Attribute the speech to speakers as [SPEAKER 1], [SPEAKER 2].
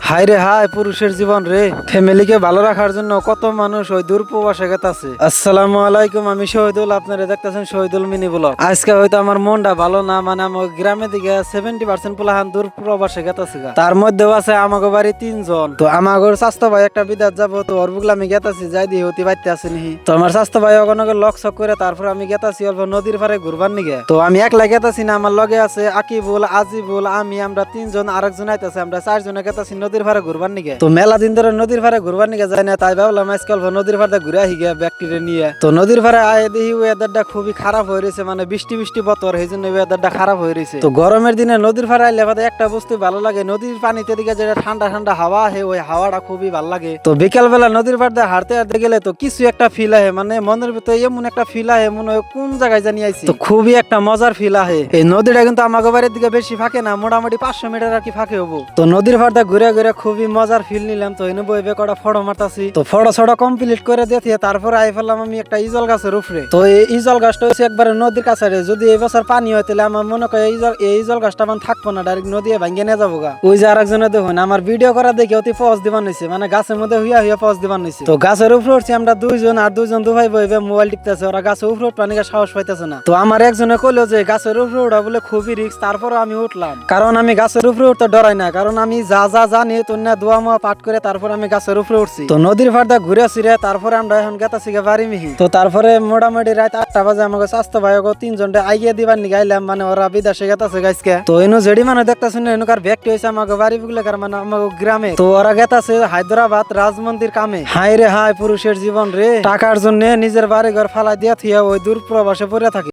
[SPEAKER 1] High রে high, পুরুষের জীবন রে। ফ্যামিলিকে ভালো রাখার জন্য কত মানুষ ওই দূর প্রবাসে গেছে। আসসালামু আলাইকুম, আমি শহীদুল, আপনারা দেখতেছেন শহীদুল মিনি ব্লগ। আজকে হয়তো আমার মনটা ভালো না, মানে আমার গ্রামের দিকে 70% পোলাহান দূর প্রবাসে গেছে। তার মধ্যেও আছে আমাকে বাড়ি 3 জন। তো আমাকে স্বাস্থ্য ভাই একটা বিদাত যাবো, তো ওর বুগলা আমি গেতাছি, যাই দিয়ে হতে পারতে আসেনি। তো আমার স্বাস্থ্য ভাই ওখানে লক ছক করে তারপর আমি গেতাছি অল্প নদীর পারে ঘুরবার নিগে। তো আমি একলা গেতাছি না, আমার লগে আছে আকিবুল, আজিবুল, আমরা 3 জন, আরেকজন আইতাছে, আমরা 4 জনে গেতাছি নদীর পারে ঘুরবার নিগে। তো মেলা দিন ধরে নদীর পারে ঘুরবার নিগে যায় না, তাই ভাবলাম আজকে অল্প নদীর পাড়ে ঘুরে আসি গিয়া ব্যক্তিরে নিয়ে। তো নদীর পারে আয় দেখি ওয়েদারটা খুবই খারাপ হয়ে রয়েছে, মানে বৃষ্টি বৃষ্টি বতর, এই জন্য ওয়েদারটা খারাপ হয়ে রয়েছে। তো গরমের দিনে নদীর পারে আইলে একটা বস্তু ভালো লাগে, নদীর পানিতে দিকে যেটা ঠান্ডা ঠান্ডা হাওয়া আহে, ওই হাওয়াটা খুবই ভালো লাগে। তো বিকেল বেলা নদীর পাড়ে হাঁটতে হাঁটতে গেলে তো কিছু একটা ফিল আহে, মানে মনের ভিতরে এমন একটা ফিল আহে মনে হয় কোন জায়গায় জানি আইছি। তো খুবই একটা মজার ফিল আহে। এই নদীটা কিন্তু আমাকে বাড়ির দিকে বেশি ফাঁকে না, মোটামুটি 500 মিটার আর কি ফাঁকে হবো। তো নদীর পাড়ে ঘুরে ঘুরে খুবই মজার ফিল নিলাম। তো এনে বইবে কটা ফটো মারতাছি। তো ফটো ছড়া কমপ্লিট করে দিয়ে তারপর আই ফেললাম আমি একটা ইজল গাছের উপরে। তো এই ইজল গাছটা হচ্ছে একবারে নদীর কাছে। যদি এই বছর পানি হয় তাহলে আমার মনে করে এই ইজল গাছটা আমার থাকবো না, ডাইরেক্ট নদী ভাঙ্গে নিয়ে যাবো গা। ওই যে আরেকজনে দেখুন আমার ভিডিও করা দেখে অতি পজ দিবান হয়েছে, মানে গাছের মধ্যে হুইয়া পজ দিবান হয়েছে। তো গাছের উপরে উঠছি আমরা 2 জন, আর 2 জন দুভাই বইবে মোবাইল টিপতেছে, ওরা গাছের উপরে উঠবানি সাহস পাইতেছে না। তো আমার একজনে কইলো যে গাছের উপরে উঠা বলে খুবই রিস্ক, তারপরে আমি উঠলাম। কারণ আমি গাছের উপরে উঠতে ডরাই না, কারণ আমি যা জানি তো না দোয়া মোয়া পাঠ করে তারপর আমি গাছের উপরে উঠছি। তো নদীর ফাড়দা ঘুরে আসি রে, তারপরে আমরা এখন গেতাছি বাড়ি মিহি। তো তারপরে মোটামুটি রাত 8টা বাজে আমাকে স্বাস্থ্য ভাই 3 জন আইগিয়ে দিবার নি গাইলাম, মানে ওরা বিদেশে গেতাছে গাইসকে। তো এনু যেডি মানে দেখতাছ না এনুকার ব্যক্তি হইছে আমাকে বাড়ি বুগলেকার, মানে আমাকে গ্রামে। তো ওরা গেতাছে হায়দ্রাবাদ রাজমন্দির কামে। হাই রে হাই, পুরুষের জীবন রে। টাকার জন্য নিজের বাড়ি ঘর ফালা দিয়া থিয়া ওই দূর প্রবাসে পড়ে থাকে।